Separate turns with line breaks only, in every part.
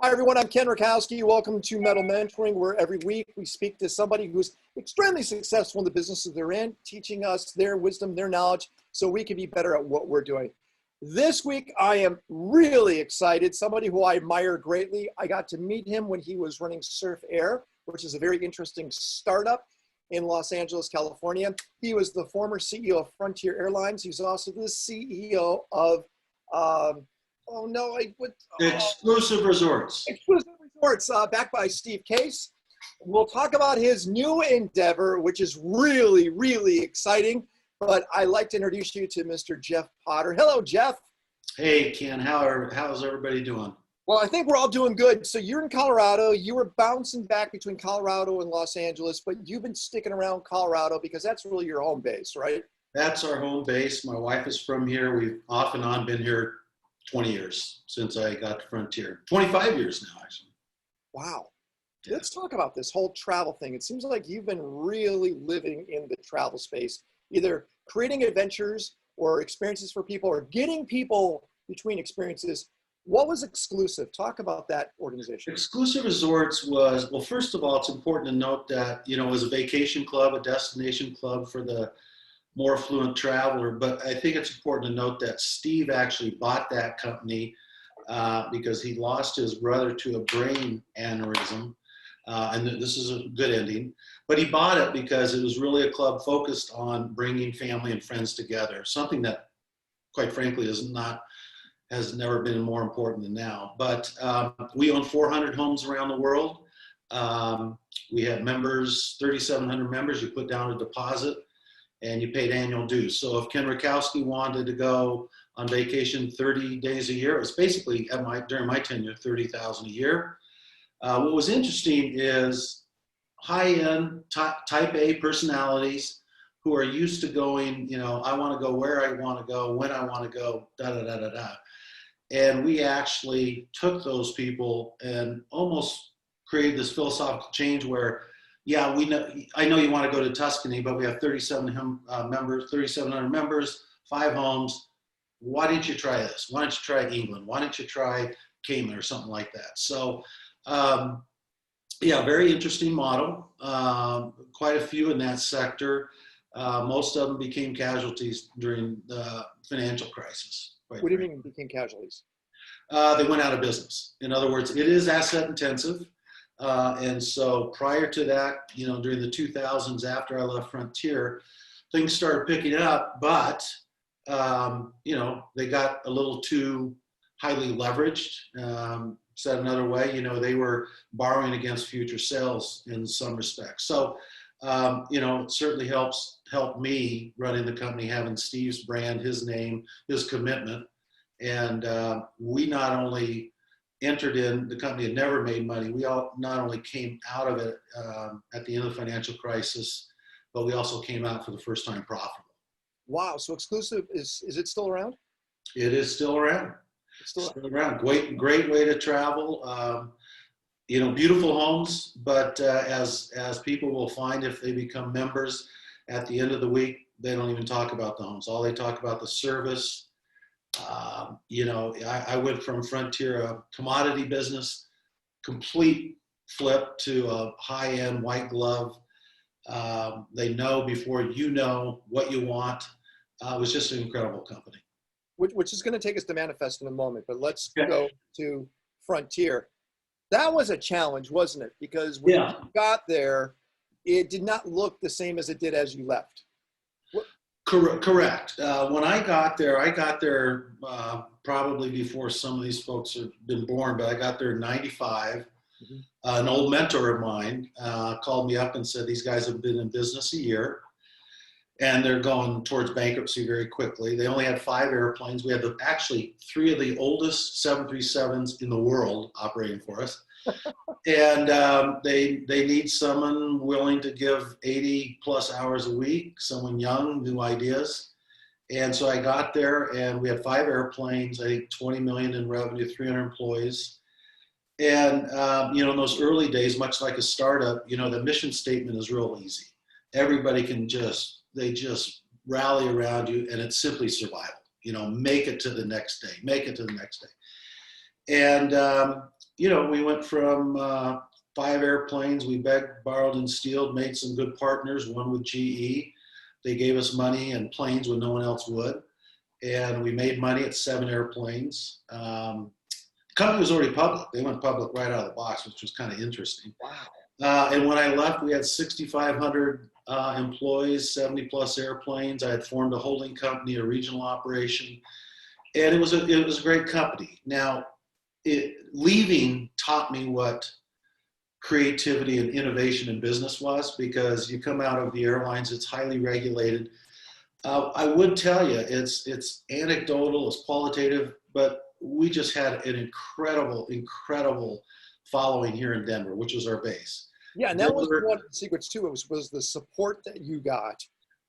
Hi, everyone. I'm Ken Rakowski. Welcome to Metal Mentoring, where every week we speak to somebody who's extremely successful in the businesses they're in, teaching us their wisdom, their knowledge, so we can be better at what we're doing. This week, I am really excited. Somebody who I admire greatly. I got to meet him when he was running Surf Air, which is a very interesting startup in Los Angeles, California. He was the former CEO of Frontier Airlines. He's also the CEO of
Exclusive Resorts.
Exclusive Resorts, backed by Steve Case. We'll talk about his new endeavor, which is really, really exciting. But I'd like to introduce you to Mr. Jeff Potter. Hello, Jeff.
Hey, Ken. How's everybody doing?
Well, I think we're all doing good. So you're in Colorado. You were bouncing back between Colorado and Los Angeles, but you've been sticking around Colorado because that's really your home base, right?
That's our home base. My wife is from here. We've off and on been here 20 years since I got to Frontier. 25 years now, actually.
Wow.
Yeah.
Let's talk about this whole travel thing. It seems like you've been really living in the travel space, either creating adventures or experiences for people or getting people between experiences. What was Exclusive? Talk about that organization.
Exclusive Resorts was, well, first of all, it's important to note that, it was a vacation club, a destination club for the more affluent traveler. But I think it's important to note that Steve actually bought that company because he lost his brother to a brain aneurysm. And this is a good ending. But he bought it because it was really a club focused on bringing family and friends together, something that, quite frankly, has never been more important than now. But we own 400 homes around the world. We have members, 3,700 members. You put down a deposit and you paid annual dues. So if Ken Rakowski wanted to go on vacation 30 days a year, it was basically during my tenure, $30,000 a year. What was interesting is high-end type A personalities who are used to going, I want to go where I want to go, when I want to go, da-da-da-da-da. And we actually took those people and almost created this philosophical change where, I know you want to go to Tuscany, but we have 3,700 members, 5 homes. Why didn't you try this? Why don't you try England? Why don't you try Cayman or something like that? So, very interesting model. Quite a few in that sector. Most of them became casualties during the financial crisis.
What do you mean became casualties?
They went out of business. In other words, it is asset intensive. And so prior to that, during the 2000s, after I left Frontier, things started picking up, but, they got a little too highly leveraged. Said another way, they were borrowing against future sales in some respects. So, it certainly helped me running the company, having Steve's brand, his name, his commitment. And we not only entered in, the company had never made money. We all not only came out of it at the end of the financial crisis, but we also came out for the first time profitable.
Wow. So Exclusive, is it still around?
It is still around. It's still around. Great way to travel. Beautiful homes, but as people will find if they become members at the end of the week, they don't even talk about the homes. All they talk about the service. I went from Frontier, a commodity business, complete flip to a high-end white glove. They know before you know what you want. It was just an incredible company.
Which is going to take us to Manifest in a moment, but let's go to Frontier. That was a challenge, wasn't it? Because when you got there, it did not look the same as it did as you left.
Correct. When I got there probably before some of these folks have been born, but I got there in 95. Mm-hmm. An old mentor of mine called me up and said, these guys have been in business a year and they're going towards bankruptcy very quickly. They only had 5 airplanes. We had actually 3 of the oldest 737s in the world operating for us. And they need someone willing to give 80 plus hours a week, someone young, new ideas. And so I got there and we had 5 airplanes, I think 20 million in revenue, 300 employees. And, in those early days, much like a startup, the mission statement is real easy. Everybody can just rally around you and it's simply survival. Make it to the next day, make it to the next day. And, we went from 5 airplanes. We begged, borrowed, and stealed, made some good partners, one with GE. They gave us money and planes when no one else would. And we made money at 7 airplanes. The company was already public. They went public right out of the box, which was kind of interesting.
Wow.
And when I left, we had 6,500 employees, 70 plus airplanes. I had formed a holding company, a regional operation, and it was a great company. Now, leaving taught me what creativity and innovation in business was, because you come out of the airlines, it's highly regulated. I would tell you, it's anecdotal, it's qualitative, but we just had an incredible following here in Denver, which was our base.
Yeah, and that was one of the secrets too. It was the support that you got.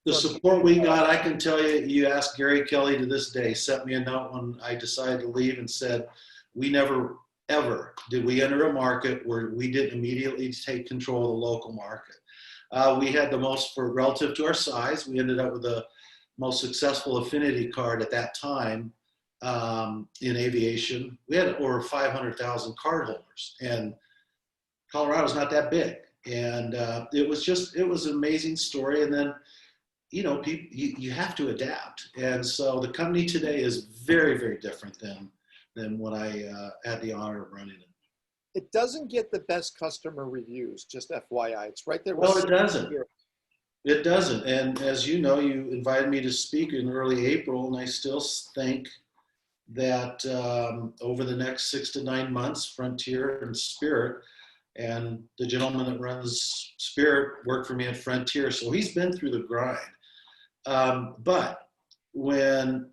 The support we got, I can tell you, you ask Gary Kelly to this day, sent me a note when I decided to leave and said, we never, ever did we enter a market where we didn't immediately take control of the local market. We had the most, for relative to our size, we ended up with the most successful affinity card at that time in aviation. We had over 500,000 cardholders, and Colorado's not that big. And it was an amazing story. And then, people, you have to adapt. And so the company today is very, very different than when I had the honor of running it.
It doesn't get the best customer reviews, just FYI. It's right there.
Well, it doesn't. It doesn't. And as you know, you invited me to speak in early April, and I still think that over the next 6 to 9 months, Frontier and Spirit, and the gentleman that runs Spirit worked for me at Frontier, so he's been through the grind. But when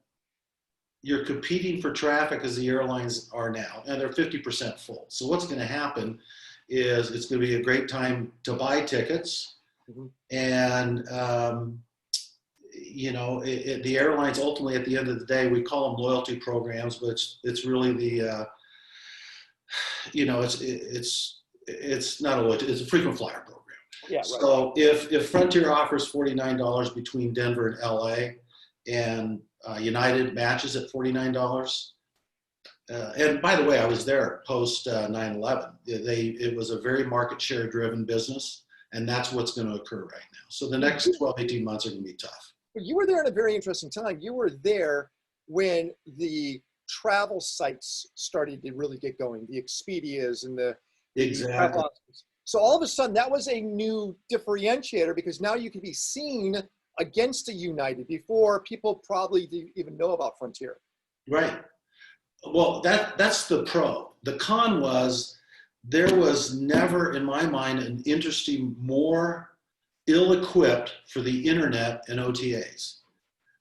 you're competing for traffic, as the airlines are now, and they're 50% full. So what's going to happen is it's going to be a great time to buy tickets. Mm-hmm. And, the airlines ultimately, at the end of the day, we call them loyalty programs, but it's really the, it's not a loyalty, it's a frequent flyer program.
Yeah, right.
So if Frontier offers $49 between Denver and LA, and United matches at $49. And by the way, I was there post 9/11. It was a very market share driven business, and that's what's going to occur right now. So the next 12, 18 months are going to be tough.
You were there at a very interesting time. You were there when the travel sites started to really get going, the Expedias and the
exactly.
So all of a sudden, that was a new differentiator, because now you can be seen against a United. Before, people probably didn't even know about Frontier.
Right. Well, that's the pro. The con was there was never, in my mind, an industry more ill-equipped for the internet and OTAs.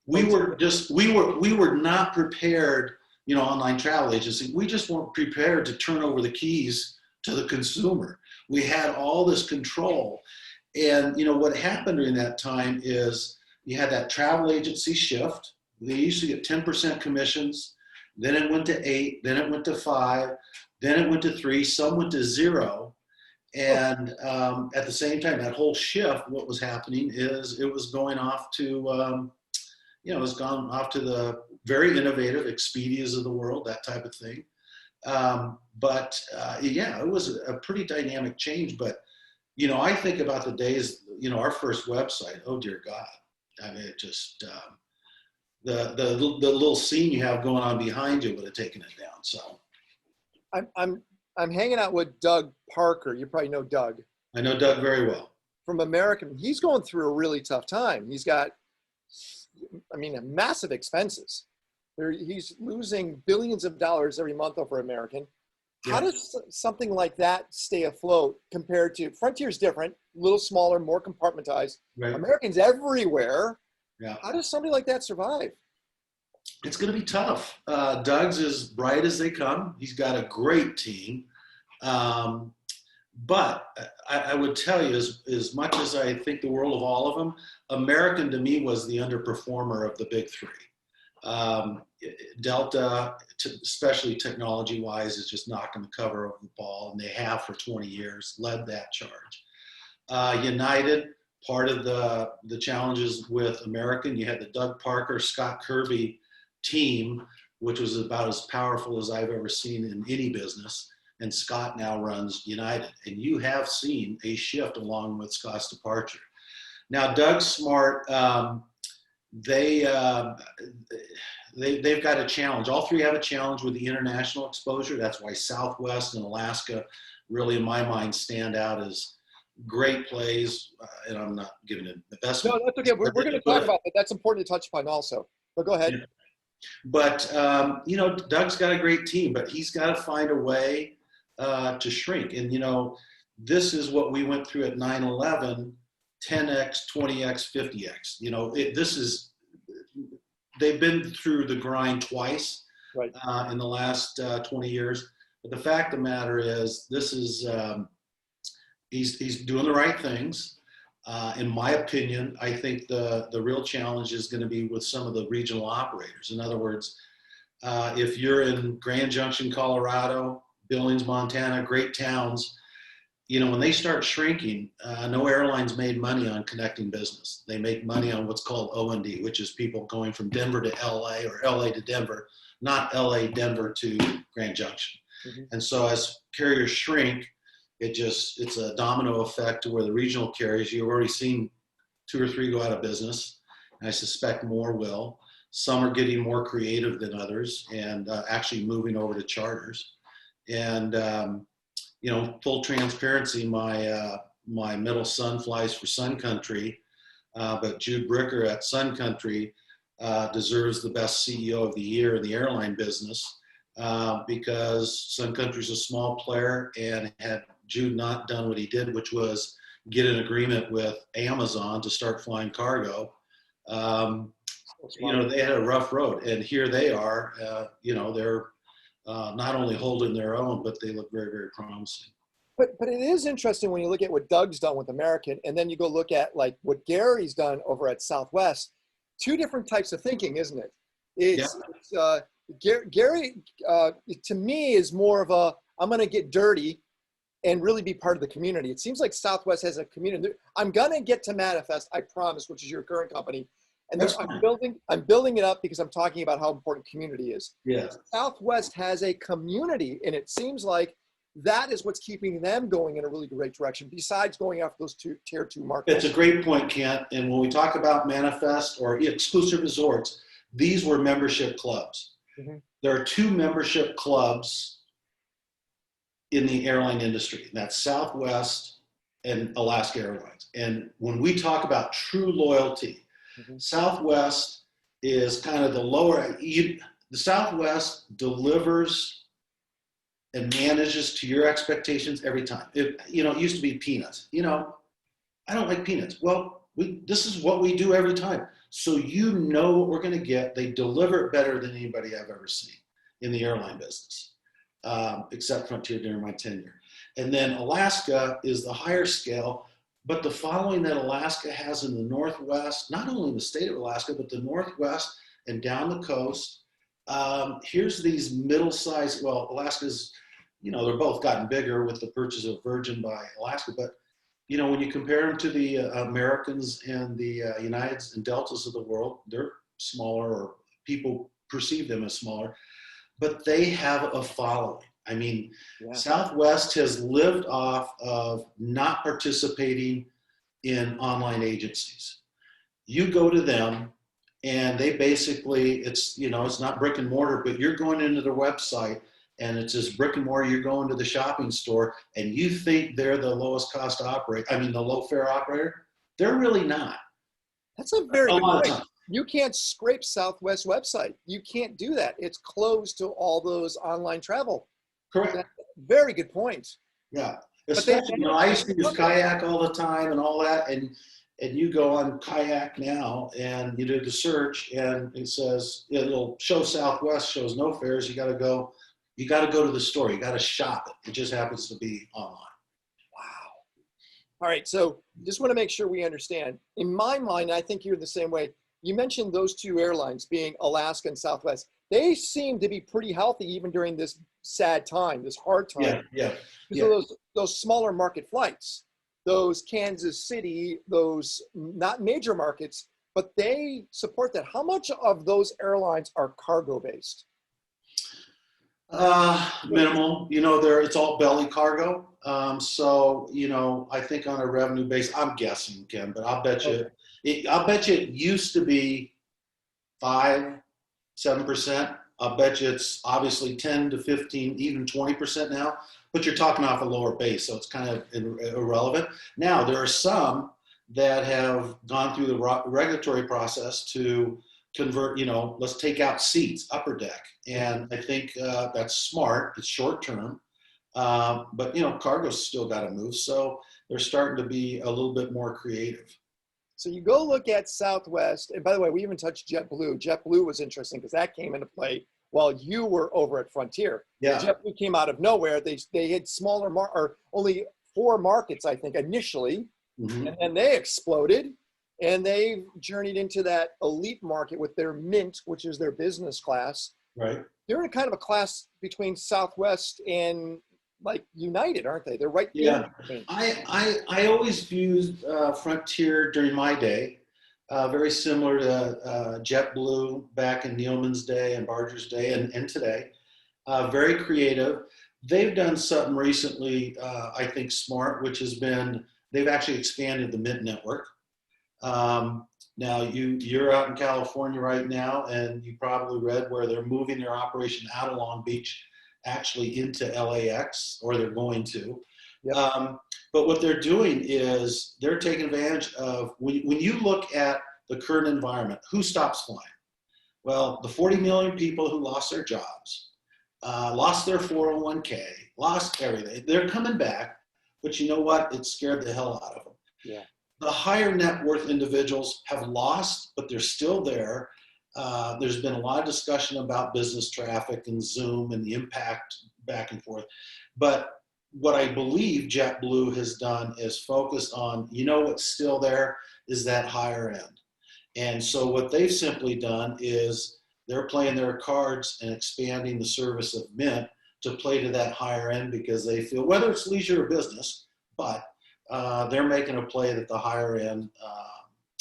We were not prepared, online travel agency. We just weren't prepared to turn over the keys to the consumer. We had all this control. And, what happened during that time is you had that travel agency shift. They used to get 10% commissions. Then it went to 8, then it went to 5, then it went to 3, some went to 0. And at the same time, that whole shift, what was happening is it was going off to, it was gone off to the very innovative Expedias of the world, that type of thing. It was a pretty dynamic change. But, I think about the days, our first website, oh dear God. I mean, it just, the little scene you have going on behind you would have taken it down. So
I'm hanging out with Doug Parker. You probably know Doug.
I know Doug very well.
From American. He's going through a really tough time. He's got, massive expenses. He's losing billions of dollars every month over American. Yeah. How does something like that stay afloat compared to Frontier's different, a little smaller, more compartmentized. Right. American's everywhere. Yeah. How does somebody like that survive?
It's going to be tough. Doug's as bright as they come. He's got a great team. But I would tell you, as much as I think the world of all of them, American to me was the underperformer of the big three. Delta, especially technology-wise, is just knocking the cover of the ball, and they have for 20 years, led that charge. United, part of the challenges with American, you had the Doug Parker, Scott Kirby team, which was about as powerful as I've ever seen in any business. and Scott now runs United. And you have seen a shift along with Scott's departure. Now, Doug Smart, they've got a challenge. All three have a challenge with the international exposure. That's why Southwest and Alaska really, in my mind, stand out as great plays. And I'm not giving it the best.
No, that's okay. We're going to talk about that. That's important to touch upon also. But go ahead.
Yeah. But, you know, Doug's got a great team, but he's got to find a way to shrink. And, you know, this is what we went through at 9/11, 10X, 20X, 50X. You know, they've been through the grind twice,
right,
in the last 20 years. But the fact of the matter is, this is, he's doing the right things. In my opinion, I think the real challenge is going to be with some of the regional operators. In other words, if you're in Grand Junction, Colorado, Billings, Montana, great towns, you know, when they start shrinking, no airlines made money on connecting business. They make money on what's called O&D, which is people going from Denver to LA or LA to Denver, not LA, Denver to Grand Junction. Mm-hmm. And so as carriers shrink, it's a domino effect to where the regional carriers, you've already seen 2 or 3 go out of business. And I suspect more will. Some are getting more creative than others and actually moving over to charters. And, you know, full transparency, my middle son flies for Sun Country, but Jude Bricker at Sun Country deserves the best CEO of the year in the airline business because Sun Country's a small player, and had Jude not done what he did, which was get an agreement with Amazon to start flying cargo, you know, they had a rough road. And here they are, you know, they're not only holding their own, but they look very, very promising.
But it is interesting when you look at what Doug's done with American, and then you go look at like what Gary's done over at Southwest. 2 different types of thinking, isn't it? Gary, to me, is more of a, I'm going to get dirty and really be part of the community. It seems like Southwest has a community. I'm going to get to Manifest, I promise, which is your current company. And I'm building it up because I'm talking about how important community is.
Yes.
Southwest has a community, and it seems like that is what's keeping them going in a really great direction, besides going after those tier 2 markets.
It's a great point, Kent. And when we talk about Manifest or exclusive resorts, these were membership clubs. Mm-hmm. There are 2 membership clubs in the airline industry, and that's Southwest and Alaska Airlines. And when we talk about true loyalty, mm-hmm. Southwest is kind of the lower, the Southwest delivers and manages to your expectations every time. It used to be peanuts. You know, I don't like peanuts. Well, this is what we do every time. So you know what we're going to get. They deliver it better than anybody I've ever seen in the airline business, except Frontier during my tenure. And then Alaska is the higher scale, but the following that Alaska has in the Northwest, not only the state of Alaska, but the Northwest and down the coast. Here's these middle-sized, well, Alaska's, you know, they're both gotten bigger with the purchase of Virgin by Alaska, but, you know, when you compare them to the Americans and the Uniteds and Deltas of the world, they're smaller, or people perceive them as smaller, but they have a following. I mean, yeah. Southwest has lived off of not participating in online agencies. You go to them, and they basically, it's not brick and mortar, but you're going into their website, and it's just brick and mortar. You're going to the shopping store, and you think they're the lowest cost operator. I mean, the low fare operator. They're really not.
That's a very good point. You can't scrape Southwest website. You can't do that. It's closed to all those online travel.
Correct.
That's very good point.
Yeah. Especially, I used to use Kayak all the time and all that, and you go on Kayak now and you do the search, and it says, it'll show Southwest, shows no fares. You got to go to the store. You got to shop it. It just happens to be online.
Wow. All right. So just want to make sure we understand. In my mind, I think you're the same way. You mentioned those 2 airlines being Alaska and Southwest. They seem to be pretty healthy even during this sad time, this hard time.
Yeah.
So those smaller market flights, those Kansas City, those not major markets, but they support that. How much of those airlines are cargo based?
Minimal. It's all belly cargo. So I think on a revenue base, I'm guessing, Ken, but
Okay.
I'll bet you it used to be 5, 7%. I'll bet you it's obviously 10 to 15, even 20% now. But you're talking off a lower base, so it's kind of irrelevant. Now there are some that have gone through the regulatory process to convert. Let's take out seats, upper deck, and I think that's smart. It's short term, but cargo's still got to move, so they're starting to be a little bit more creative.
So you go look at Southwest, and by the way, we even touched JetBlue. JetBlue was interesting because that came into play while you were over at Frontier.
Yeah.
JetBlue came out of nowhere. They had smaller or only 4 markets, I think, initially,
Mm-hmm.
and then they exploded, and they journeyed into that elite market with their Mint, which is their business class.
Right.
They're in kind of a class between Southwest and like United, aren't they? They're right
Yeah.
in between.
I always viewed Frontier during my day very similar to JetBlue back in Nealman's day and Barger's day and today. Very creative. They've done something recently, I think, smart, which has been they've actually expanded the Mint network. Now you're out in California right now, and you probably read where they're moving their operation out of Long Beach, actually into LAX, or they're going to.
Yep.
But what they're doing is they're taking advantage of when you look at the current environment, who stops flying? Well, the 40 million people who lost their jobs, lost their 401k, lost everything. They're coming back, but you know what? It scared the hell out of them.
Yeah.
The higher net worth individuals have lost, but they're still there. There's been a lot of discussion about business traffic and Zoom and the impact back and forth. But what I believe JetBlue has done is focused on, what's still there is that higher end. And so what they've simply done is they're playing their cards and expanding the service of Mint to play to that higher end because they feel, whether it's leisure or business, but they're making a play that the higher end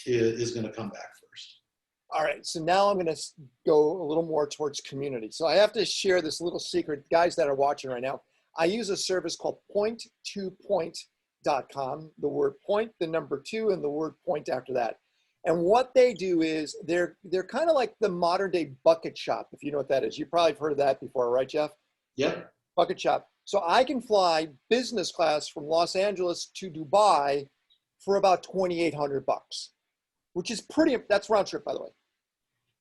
is going to come back first.
All right, so now I'm going to go a little more towards community. So I have to share this little secret, guys that are watching right now. I use a service called point2point.com, the word point, the number 2, and the word point after that. And what they do is they're kind of like the modern day bucket shop, if you know what that is. You probably have heard of that before, right, Jeff?
Yep.
Bucket shop. So I can fly business class from Los Angeles to Dubai for about $2,800, which is that's round trip, by the way.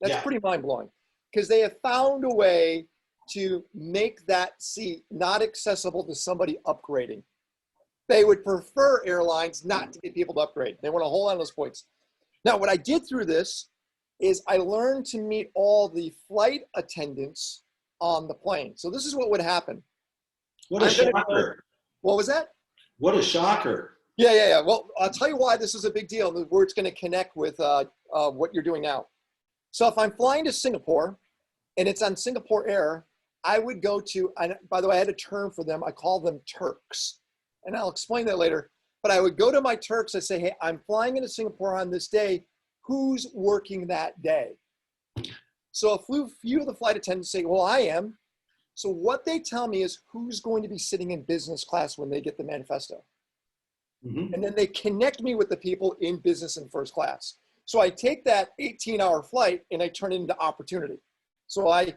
That's pretty mind blowing because they have found a way to make that seat not accessible to somebody upgrading. They would prefer airlines not to get people to upgrade. They want to hold on to those points. Now, what I did through this is I learned to meet all the flight attendants on the plane. So this is what would happen.
What a shocker.
What was that?
What a shocker.
Yeah. Well, I'll tell you why this is a big deal. The word's going to connect with what you're doing now. So if I'm flying to Singapore and it's on Singapore Air, I would go to, and by the way, I had a term for them. I call them Turks. And I'll explain that later. But I would go to my Turks. I say, hey, I'm flying into Singapore on this day. Who's working that day? So a few of the flight attendants say, well, I am. So what they tell me is who's going to be sitting in business class when they get the manifesto. Mm-hmm. And then they connect me with the people in business and first class. So I take that 18-hour flight and I turn it into opportunity. So I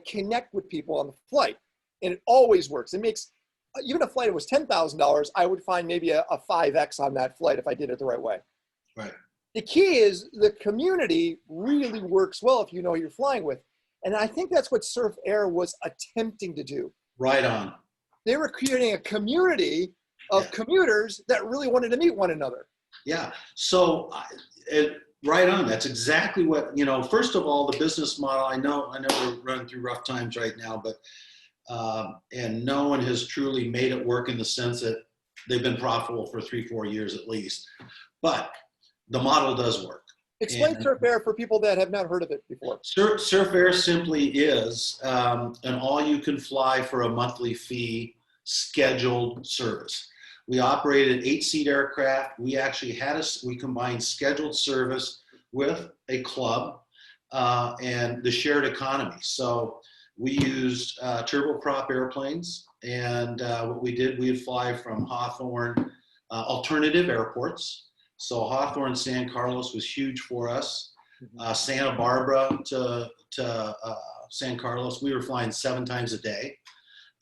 connect with people on the flight, and it always works. It makes, even a flight that was $10,000, I would find maybe a 5X on that flight if I did it the right way.
Right.
The key is the community really works well if you know who you're flying with. And I think that's what Surf Air was attempting to do.
Right on.
They were creating a community of commuters that really wanted to meet one another.
Yeah. So right on. That's exactly what, first of all, the business model, I know we're running through rough times right now, but, and no one has truly made it work in the sense that they've been profitable for 3-4 years at least, but the model does work.
Explain Surf Air for people that have not heard of it before.
Surf Air simply is an all-you-can-fly for a monthly fee scheduled service. We operated 8-seat aircraft. We actually we combined scheduled service with a club and the shared economy. So we used turboprop airplanes, and what we did, we'd fly from Hawthorne, alternative airports. So Hawthorne, San Carlos was huge for us. Santa Barbara to San Carlos, we were flying 7 times a day.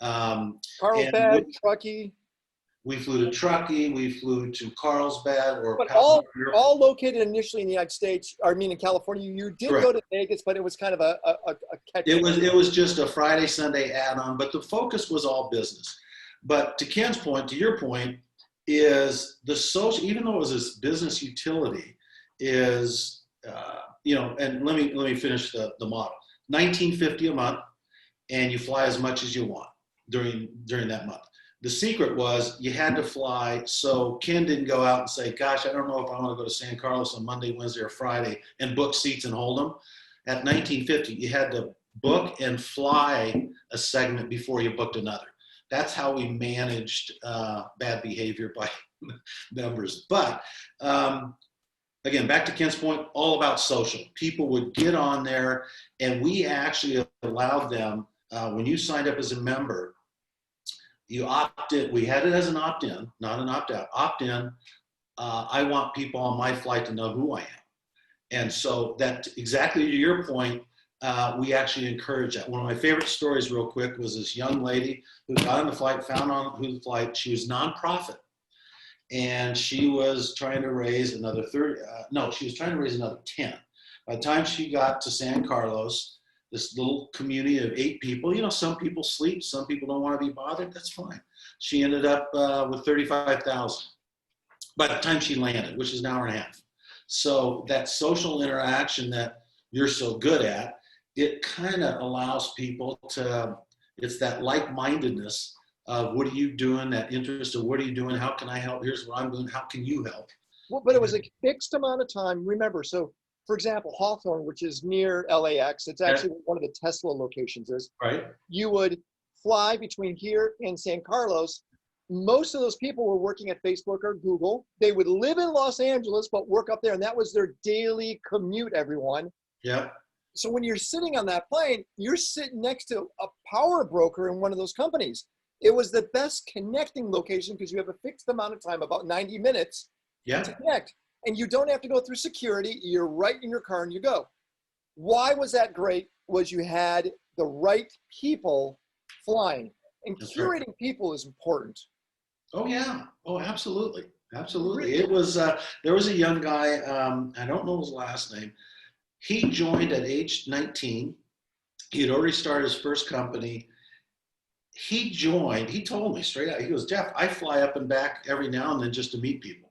Carlsbad, Truckee.
We flew to Truckee, we flew to Carlsbad, or
but all located initially in the United States. I mean, in California. You did
Correct.
go to Vegas, but it was kind of a catch.
It was just a Friday, Sunday add-on, but the focus was all business. But to Ken's point, to your point, is the social, even though it was this business utility, is and let me finish the model. $19.50 a month, and you fly as much as you want during that month. The secret was you had to fly, so Ken didn't go out and say, gosh, I don't know if I want to go to San Carlos on Monday, Wednesday, or Friday and book seats and hold them. At $19.50, you had to book and fly a segment before you booked another. That's how we managed bad behavior by members. But again, back to Ken's point, all about social. People would get on there, and we actually allowed them, when you signed up as a member, you opt in. We had it as an opt-in, not an opt-out. Opt-in, I want people on my flight to know who I am. And so that, exactly to your point, we actually encourage that. One of my favorite stories real quick was this young lady who got on the flight, found on who the flight, she was nonprofit. And she was trying to raise another 30, she was trying to raise another 10. By the time she got to San Carlos, this little community of 8 people, some people sleep, some people don't want to be bothered, that's fine. She ended up with 35,000 by the time she landed, which is an hour and a half. So that social interaction that you're so good at, it kind of allows people to, it's that like-mindedness of what are you doing, that interest of what are you doing, how can I help, here's what I'm doing, how can you help?
Well, but it was a fixed amount of time. Remember, so for example, Hawthorne, which is near LAX, it's actually one of the Tesla locations is.
Right.
You would fly between here and San Carlos. Most of those people were working at Facebook or Google. They would live in Los Angeles, but work up there. And that was their daily commute, everyone.
Yeah.
So when you're sitting on that plane, you're sitting next to a power broker in one of those companies. It was the best connecting location because you have a fixed amount of time, about 90 minutes to connect. And you don't have to go through security. You're right in your car and you go. Why was that great? Was you had the right people flying. And
That's
curating
right.
people is important.
Oh yeah. Oh, absolutely. Absolutely. It was, there was a young guy, I don't know his last name. He joined at age 19. He had already started his first company. He joined, he told me straight out, he goes, Jeff, I fly up and back every now and then just to meet people.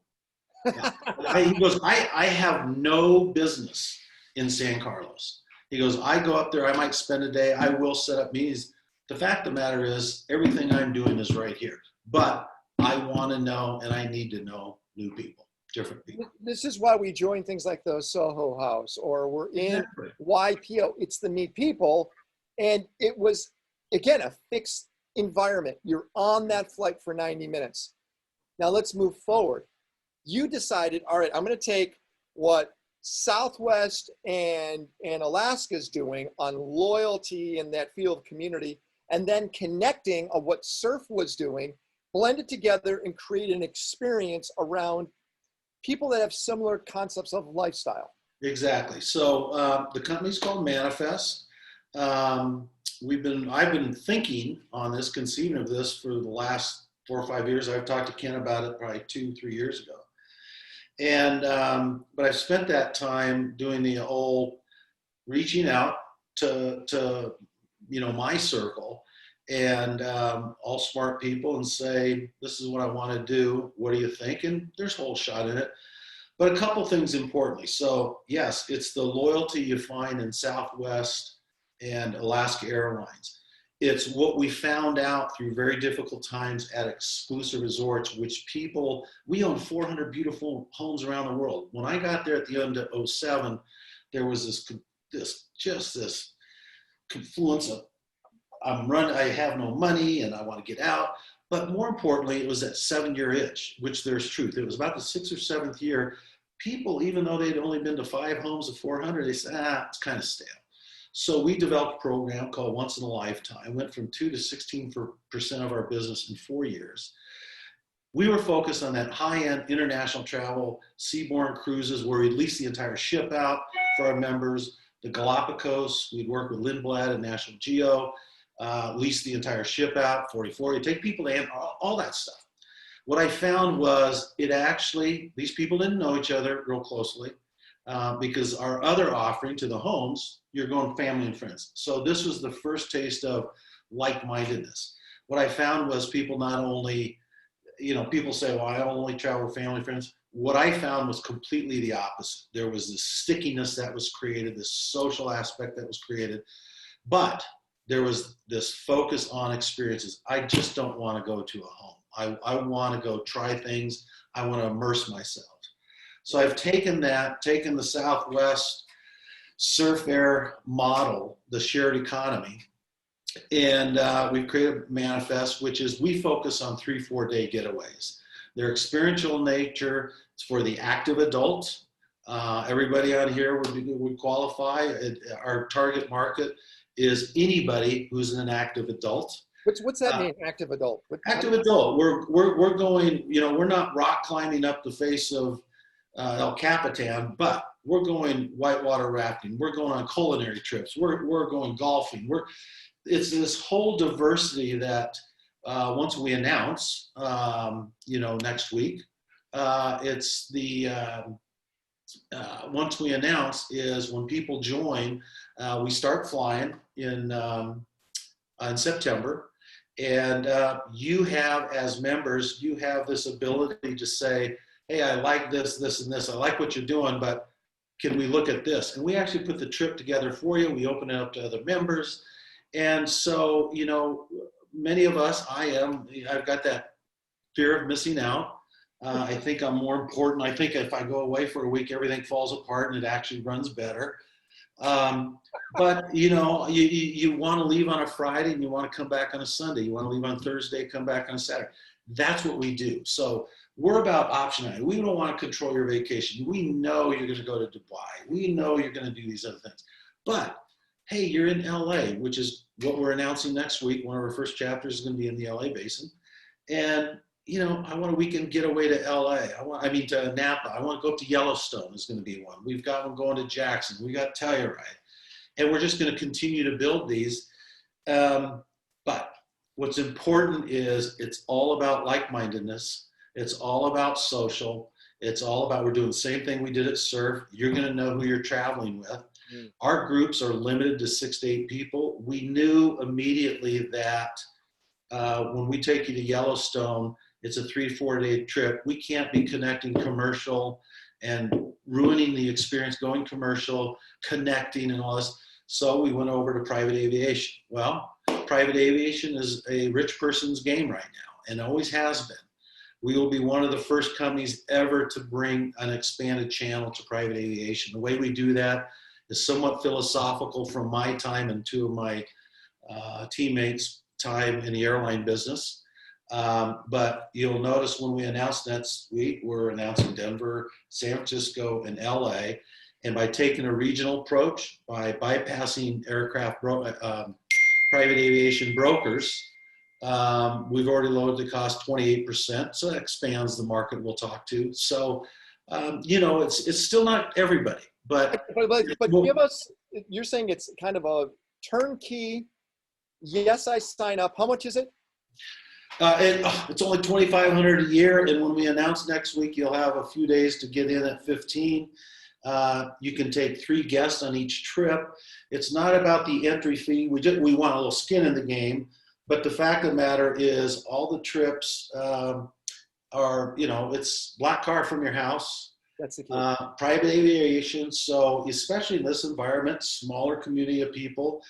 He goes, I have no business in San Carlos. He goes, I go up there, I might spend a day, I will set up meetings. The fact of the matter is, everything I'm doing is right here. But I want to know, and I need to know new people, different people.
This is why we join things like the Soho House, or we're in YPO. It's the meet people. And it was, again, a fixed environment. You're on that flight for 90 minutes. Now let's move forward. You decided, all right, I'm going to take what Southwest and Alaska's doing on loyalty in that field of community, and then connecting of what Surf was doing, blend it together and create an experience around people that have similar concepts of lifestyle.
Exactly. So the company's called Manifest. I've been thinking on this, conceiving of this for the last 4 or 5 years. I've talked to Ken about it probably 2-3 years ago. And, but I've spent that time doing the old reaching out to my circle and all smart people and say, this is what I want to do. What do you think? And there's a whole shot in it. But a couple things importantly. So yes, it's the loyalty you find in Southwest and Alaska Airlines. It's what we found out through very difficult times at exclusive resorts, which we own 400 beautiful homes around the world. When I got there at the end of 2007, there was this confluence of, I have no money and I want to get out. But more importantly, it was that 7-year itch, which there's truth. It was about the 6th or 7th year. People, even though they'd only been to 5 homes of 400, they said, it's kind of stale. So we developed a program called Once in a Lifetime, went from 2 to 16% of our business in 4 years. We were focused on that high-end international travel, seaborne cruises where we'd lease the entire ship out for our members. The Galapagos, we'd work with Lindblad and National Geo, lease the entire ship out, 40-40, take people in, all that stuff. What I found was these people didn't know each other real closely because our other offering to the homes, you're going family and friends. So this was the first taste of like-mindedness. What I found was people not only, people say, well, I only travel with family and friends. What I found was completely the opposite. There was this stickiness that was created, this social aspect that was created, but there was this focus on experiences. I just don't want to go to a home. I want to go try things. I want to immerse myself. So I've taken the Southwest Surf Air model, the shared economy, and we've created a manifest, which is we focus on 3-4 day getaways. They're experiential in nature. It's for the active adult. Everybody on here would qualify. Our target market is anybody who's an active adult.
What's that mean, active adult?
Active adult. We're going, we're not rock climbing up the face of El Capitan, but we're going whitewater rafting. We're going on culinary trips. We're going golfing. It's this whole diversity that once we announce, next week, once we announce is when people join, we start flying in September. And you have, as members, you have this ability to say, hey, I like this, this, and this. I like what you're doing, but can we look at this? And we actually put the trip together for you. We open it up to other members. And so, many of us, I've got that fear of missing out. I think I'm more important. I think if I go away for a week, everything falls apart and it actually runs better. But you want to leave on a Friday and you want to come back on a Sunday. You want to leave on Thursday, come back on a Saturday. That's what we do. So we're about optionality. We don't want to control your vacation. We know you're going to go to Dubai. We know you're going to do these other things. But hey, you're in LA, which is what we're announcing next week. One of our first chapters is going to be in the LA basin. And I want a weekend getaway to LA. To Napa. I want to go up to Yellowstone is going to be one. We've got one going to Jackson. We got Telluride. And we're just going to continue to build these. But what's important is it's all about like-mindedness. It's all about social. It's all about, we're doing the same thing we did at Surf. You're going to know who you're traveling with. Mm. Our groups are limited to 6 to 8 people. We knew immediately that when we take you to Yellowstone, it's a 3-4 day trip. We can't be connecting commercial and ruining the experience, going commercial, connecting and all this. So we went over to private aviation. Well, private aviation is a rich person's game right now and always has been. We will be one of the first companies ever to bring an expanded channel to private aviation. The way we do that is somewhat philosophical from my time and 2 of my teammates' time in the airline business. But you'll notice when we announce next week, we're announcing Denver, San Francisco, and LA. And by taking a regional approach, by bypassing private aviation brokers, we've already lowered the cost 28%. So that expands the market we'll talk to. So, it's still not everybody, but
give us, you're saying it's kind of a turnkey. Yes, I sign up. How much is it?
It's only $2,500 a year, and when we announce next week, you'll have a few days to get in at $15. You can take 3 guests on each trip. It's not about the entry fee. We want a little skin in the game, but the fact of the matter is, all the trips are, it's black car from your house.
That's the key.
Private aviation. So especially in this environment, smaller community of people,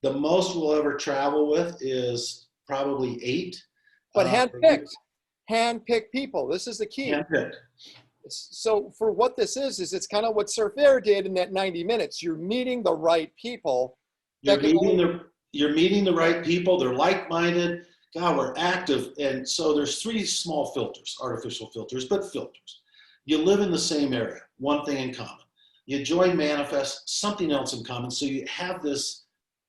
the most we'll ever travel with is probably 8.
But handpicked people. This is the key.
Handpicked.
So for what this is it's kind of what Surf Air did in that 90 minutes. You're meeting the right people.
You're meeting the right people. They're like-minded. God, we're active. And so there's 3 small filters, artificial filters, but filters. You live in the same area, one thing in common. You join manifest something else in common. So you have this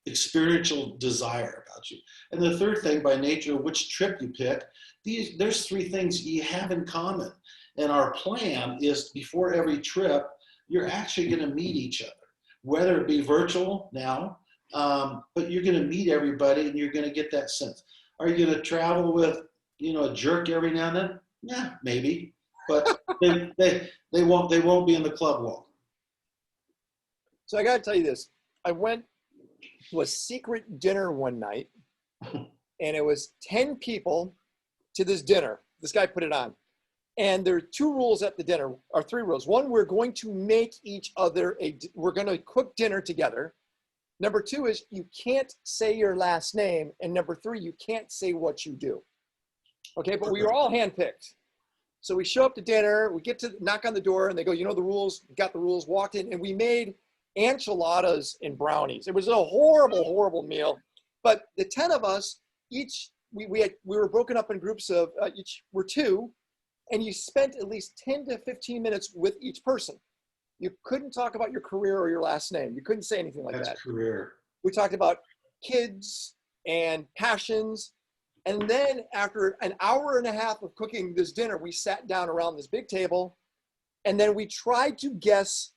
experiential desire about you. And the third thing, by nature of which trip you pick, there's three things you have in common. And our plan is before every trip, you're actually going to meet each other, whether it be virtual now, but you're going to meet everybody and you're going to get that sense. Are you going to travel with, a jerk every now and then? Yeah, maybe, but they won't be in the club wall.
So I got to tell you this. I went to a secret dinner one night, and it was 10 people to this dinner. This guy put it on. And there are two rules at the dinner, or three rules. One, we're going to make each other, we're going to cook dinner together. Number two is you can't say your last name. And number three, you can't say what you do. Okay, but we were all handpicked. So we show up to dinner, we get to knock on the door, and they go, the rules, got the rules, walked in, and we made enchiladas and brownies. It was a horrible, horrible meal. But the 10 of us, each, we were broken up in groups of, each were two, and you spent at least 10 to 15 minutes with each person. You couldn't talk about your career or your last name. You couldn't say anything like that.
That's career.
We talked about kids and passions. And then after an hour and a half of cooking this dinner, we sat down around this big table, and then we tried to guess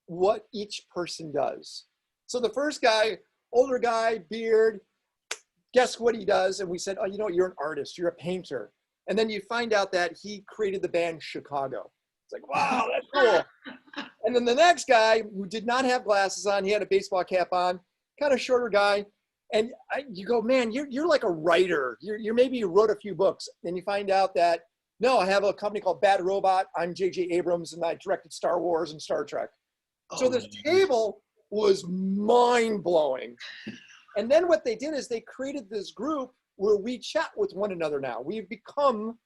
what each person does. So the first guy, older guy, beard, guess what he does? And we said, oh, you're an artist, you're a painter. And then you find out that he created the band Chicago. It's like, wow, that's cool. And then the next guy, who did not have glasses on, he had a baseball cap on, kind of shorter guy. And you go, man, you're like a writer. Maybe you wrote a few books. Then you find out that, no, I have a company called Bad Robot. I'm J.J. Abrams, and I directed Star Wars and Star Trek. So this table was mind-blowing. And then what they did is they created this group where we chat with one another now. We've become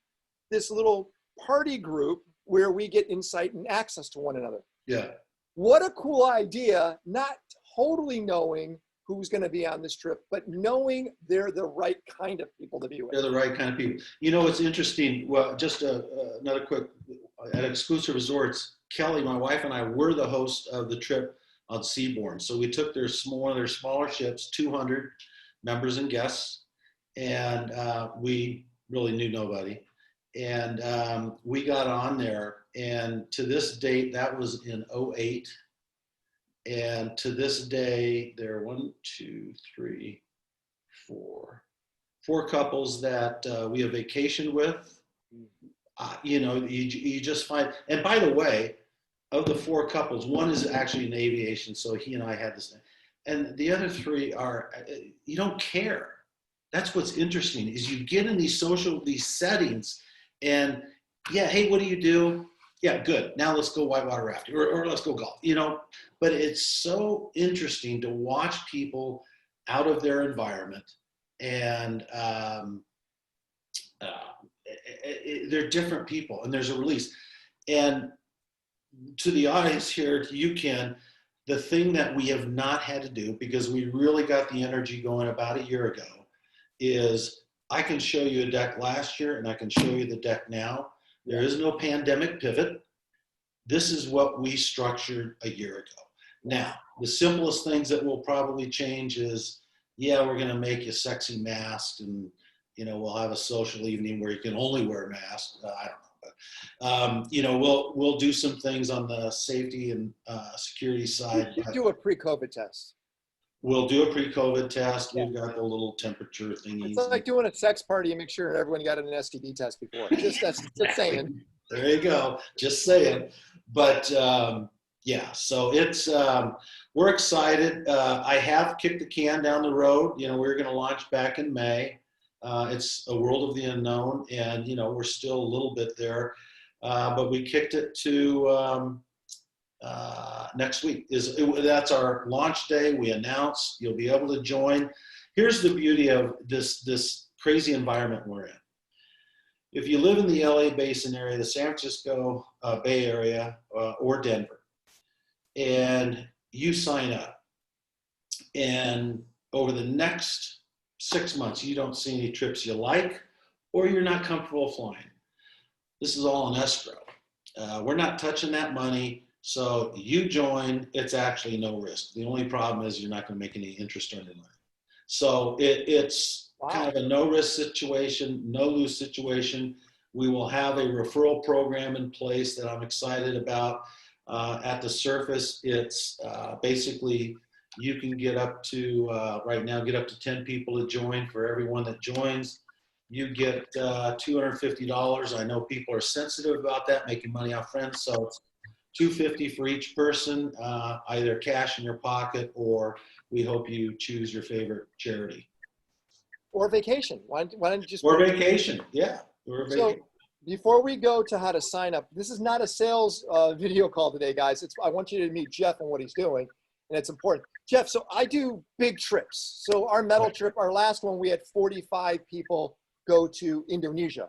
this little party group where we get insight and access to one another.
Yeah.
What a cool idea, not totally knowing who's going to be on this trip, but knowing they're the right kind of people to be with.
They're the right kind of people. It's interesting. Well, just another quick, at Exclusive Resorts, Kelly, my wife, and I were the host of the trip on Seabourn. So we took one of their smaller ships, 200 members and guests, and we really knew nobody. And we got on there, and to this date, that was in 2008. And to this day, there are four couples that we have vacationed with. You just find, and by the way, of the four couples, one is actually in aviation, so he and I had this thing. And the other three are, you don't care. That's what's interesting, is you get in these settings, and yeah, hey, what do you do? Yeah, good. Now let's go whitewater rafting, or let's go golf, But it's so interesting to watch people out of their environment, and they're different people, and there's a release. And to the audience here, to you, Ken, the thing that we have not had to do, because we really got the energy going about a year ago, is I can show you a deck last year, and I can show you the deck now. There is no pandemic pivot. This is what we structured a year ago. Now, the simplest things that will probably change is, we're going to make you sexy masked, and, we'll have a social evening where you can only wear masks. I don't know. But, we'll do some things on the safety and security side.
You do a pre-COVID test.
We'll do a pre-COVID test. We've got the little temperature thingies.
It's like doing a sex party and make sure everyone got an STD test before. That's saying.
There you go. Just saying. But so it's, we're excited. I have kicked the can down the road. We're going to launch back in May. It's a world of the unknown, and, we're still a little bit there. But we kicked it to next week. That's our launch day. We announced you'll be able to join. Here's the beauty of this crazy environment we're in. If you live in the LA Basin area, the San Francisco Bay Area, or Denver, and you sign up, and over the next 6 months, you don't see any trips you like, or you're not comfortable flying, this is all in escrow. We're not touching that money. So you join, it's actually no risk. The only problem is you're not going to make any interest earning money. So it's kind of a no risk situation, no lose situation. We will have a referral program in place that I'm excited about. At the surface, it's basically you can get up to, right now, get up to 10 people to join. For everyone that joins, you get $250. I know people are sensitive about that, making money off friends. So it's $250 for each person, either cash in your pocket, or we hope you choose your favorite charity.
Or vacation. Why don't you just?
Or vacation, yeah. Or vacation.
So before we go to how to sign up, this is not a sales video call today, guys. I want you to meet Jeff and what he's doing, and it's important. Jeff, so I do big trips. So our metal trip, our last one, we had 45 people go to Indonesia.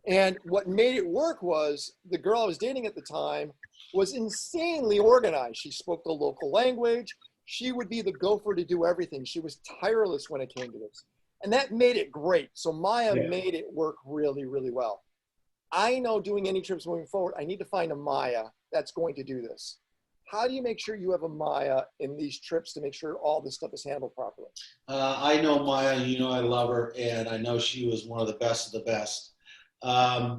And what made it work was the girl I was dating at the time was insanely organized. She spoke the local language. She would be the gopher to do everything. She was tireless when it came to this. And that made it great. So Maya made it work really, really well. I know doing any trips moving forward, I need to find a Maya that's going to do this. How do you make sure you have a Maya in these trips to make sure all this stuff is handled properly?
I know Maya, you know I love her, and I know she was one of the best of the best. I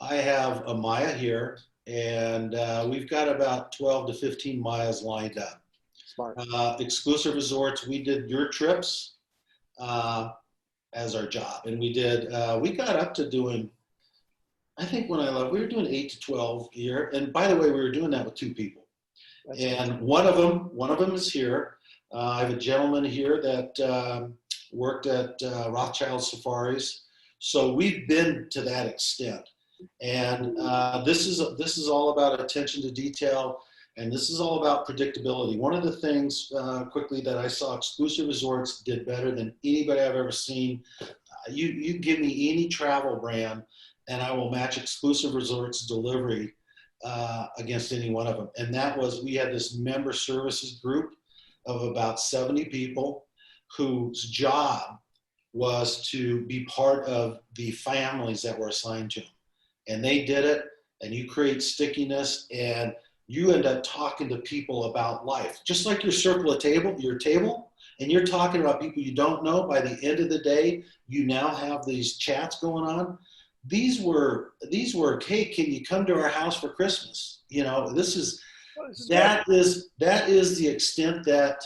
have a Maya here, and we've got about 12 to 15 Mayas lined up.
Smart.
Exclusive resorts, we did your trips as our job, and we got up to doing, I think when I left, we were doing 8 to 12 a year. And by the way, we were doing that with 2 people. That's and amazing. One of them is here. I have a gentleman here that worked at Rothschild Safaris. So we've been to that extent. And this is all about attention to detail, and this is all about predictability. One of the things quickly that I saw Exclusive Resorts did better than anybody I've ever seen. You give me any travel brand, and I will match Exclusive Resorts delivery against any one of them. And that was, we had this member services group of about 70 people whose job was to be part of the families that were assigned to them. And they did it, and you create stickiness, and you end up talking to people about life. Just like your table, and you're talking about people you don't know. By the end of the day, you now have these chats going on. These were, hey, can you come to our house for Christmas? You know, that is the extent that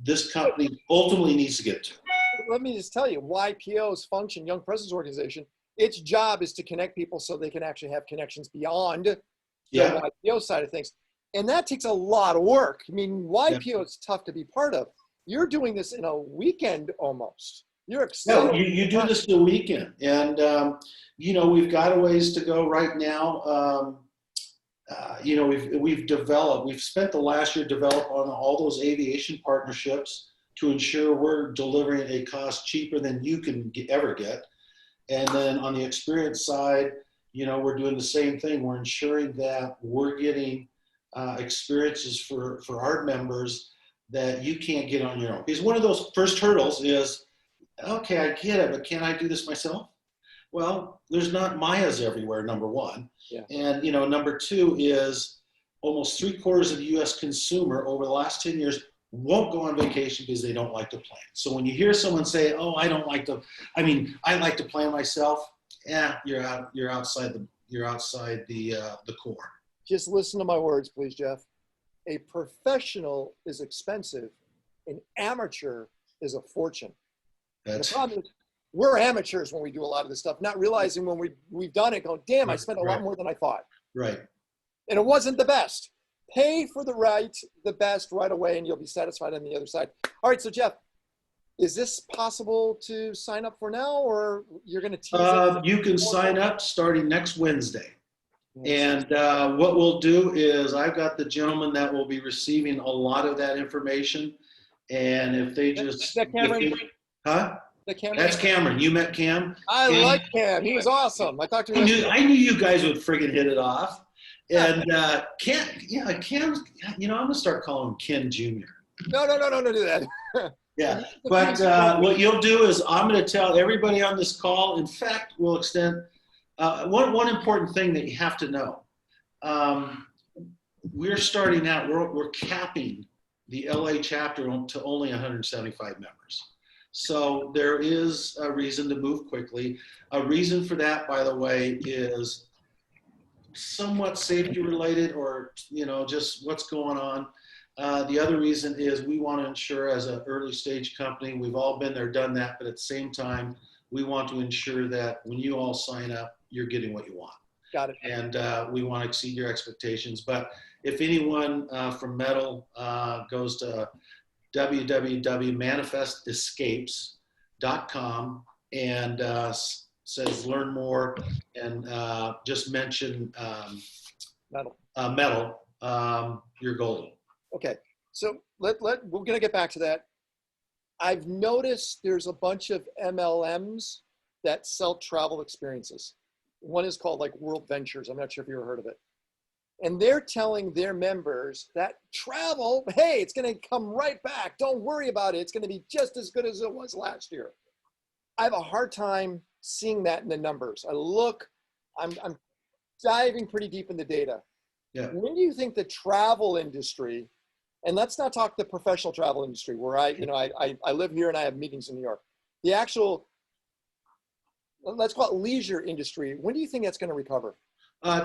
this company ultimately needs to get to.
Let me just tell you, YPO's function, Young Presidents Organization, its job is to connect people so they can actually have connections beyond the YPO side of things. And that takes a lot of work. I mean, YPO is tough to be part of. You're doing this in a weekend almost. You're excited.
No, you do this in a weekend. And, you know, we've got a ways to go right now. You know, we've spent the last year developing on all those aviation partnerships to ensure we're delivering a cost cheaper than you can ever get. And then on the experience side, you know, we're doing the same thing. We're ensuring that we're getting experiences for our members that you can't get on your own. Because one of those first hurdles is, okay, I get it, but can I do this myself? Well, there's not Mayas everywhere, number one. Yeah. And, you know, number two is almost 3/4 of the U.S. consumer over the last 10 years won't go on vacation because they don't like to plan. So when you hear someone say, oh, I like to plan myself, you're outside the core.
Just listen to my words, please, Jeff. A professional is expensive. An amateur is a fortune. The problem is we're amateurs when we do a lot of this stuff, not realizing when we've done it, going, damn, I spent a lot more than I thought.
Right.
And it wasn't the best. Pay for the best right away, and you'll be satisfied on the other side. All right, so Jeff, is this possible to sign up for now, or you're going to tease it?
You can sign up starting next Wednesday. And what we'll do is I've got the gentleman that will be receiving a lot of that information. And if they just...
That Cameron?
Huh? That's Cameron. You met Cam?
I like Cam. He was awesome. I talked to him.
I knew you guys would friggin' hit it off. And Cam, you know, I'm going to start calling him Ken Jr.
No, don't do that.
Yeah, but what you'll do is I'm going to tell everybody on this call, in fact, we'll extend one important thing that you have to know. We're starting out, we're capping the LA chapter to only 175 members. So there is a reason to move quickly. A reason for that, by the way, is somewhat safety related, or just what's going on. The other reason is we want to ensure, as an early stage company, we've all been there, done that, but at the same time, we want to ensure that when you all sign up, you're getting what you want.
Got it.
And we want to exceed your expectations. But if anyone from Metal goes to www.manifestescapes.com and says learn more, and just mention Metal, you're golden.
Okay, so we're gonna get back to that. I've noticed there's a bunch of MLMs that sell travel experiences. One is called like World Ventures. I'm not sure if you ever heard of it. And they're telling their members that travel, hey, it's going to come right back. Don't worry about it. It's going to be just as good as it was last year. I have a hard time seeing that in the numbers. I'm diving pretty deep in the data.
Yeah.
When do you think the travel industry, and let's not talk the professional travel industry where I live here and I have meetings in New York, the actual, let's call it leisure industry, when do you think that's going to recover?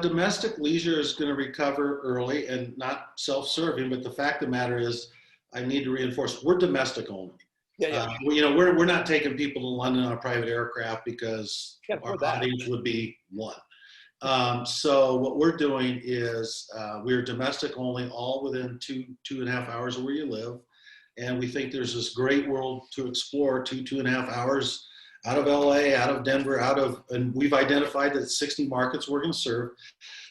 Domestic leisure is going to recover early, and not self-serving, but the fact of the matter is, I need to reinforce, we're domestic only.
Yeah.
We're not taking people to London on a private aircraft because our audience would be one. So what we're doing is we're domestic only, all within 2.5 hours of where you live. And we think there's this great world to explore, 2.5 hours out of LA, out of Denver, and we've identified that 60 markets we're going to serve.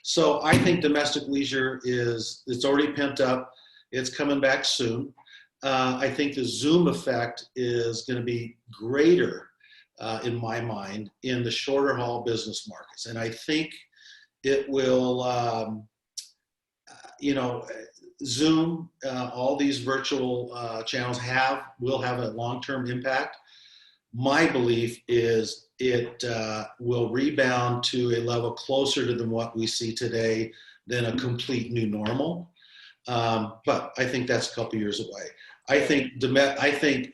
So I think domestic leisure it's already pent up. It's coming back soon. I think the Zoom effect is going to be greater, in my mind, in the shorter haul business markets. And I think it will, Zoom, all these virtual channels will have a long-term impact. My belief is it will rebound to a level closer to what we see today than a complete new normal. But I think that's a couple years away. I think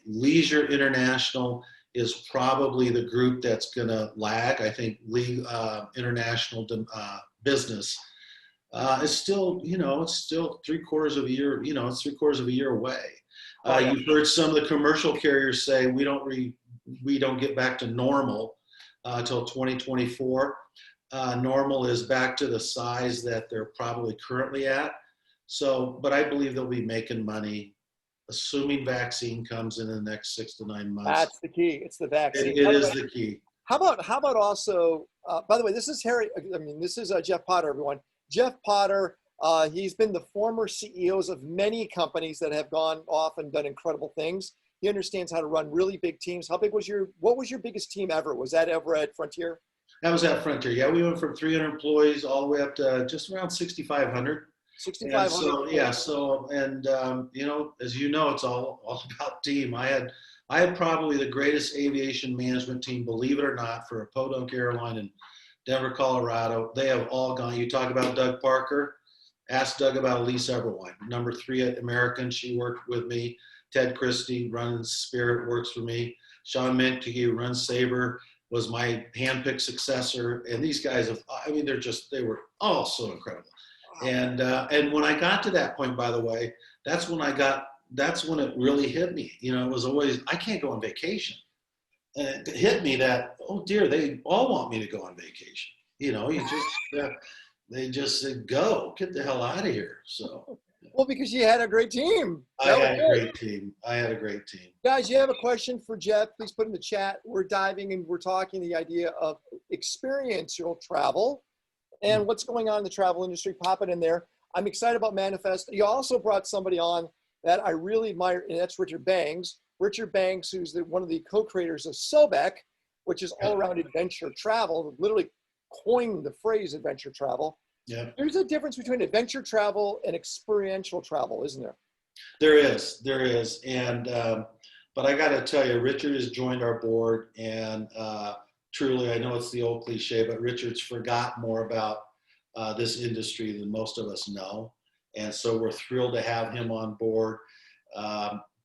leisure international is probably the group that's going to lag. I think international business is still, it's still 3/4 of a year. It's 3/4 of a year away. You've heard some of the commercial carriers say we don't get back to normal until 2024. Normal is back to the size that they're probably currently at. So, but I believe they'll be making money, assuming vaccine comes in the next 6 to 9 months.
That's the key. It's the vaccine.
It is the key.
How about also, by the way, this is Jeff Potter, everyone. Jeff Potter, he's been the former CEOs of many companies that have gone off and done incredible things. He understands how to run really big teams. What was your biggest team ever? Was that ever at Frontier?
That was at Frontier. Yeah, we went from 300 employees all the way up to just around 6,500.
6,500.
As you know, it's all about team. I had probably the greatest aviation management team, believe it or not, for a Podunk airline in Denver, Colorado. They have all gone. You talk about Doug Parker. Ask Doug about Elise Everwine, number 3 at American. She worked with me. Ted Christie runs Spirit, works for me. Sean Menke, who runs Sabre, was my handpicked successor. And these guys they were all so incredible. And when I got to that point, by the way, that's when it really hit me. It was always, I can't go on vacation. And it hit me that, oh dear, they all want me to go on vacation. They just said, go, get the hell out of here. So.
Well, because you had a great team.
I had a great team.
Guys, you have a question for Jeff, please put in the chat. We're diving and we're talking the idea of experiential travel and what's going on in the travel industry. Pop it in there. I'm excited about Manifest. You also brought somebody on that I really admire, and that's Richard Bangs. Richard Bangs, who's one of the co-creators of SOBEC, which is all around adventure travel, literally coined the phrase adventure travel.
Yeah.
There's a difference between adventure travel and experiential travel, isn't there?
There is. And, but I got to tell you, Richard has joined our board, and truly, I know it's the old cliche, but Richard's forgot more about this industry than most of us know. And so we're thrilled to have him on board.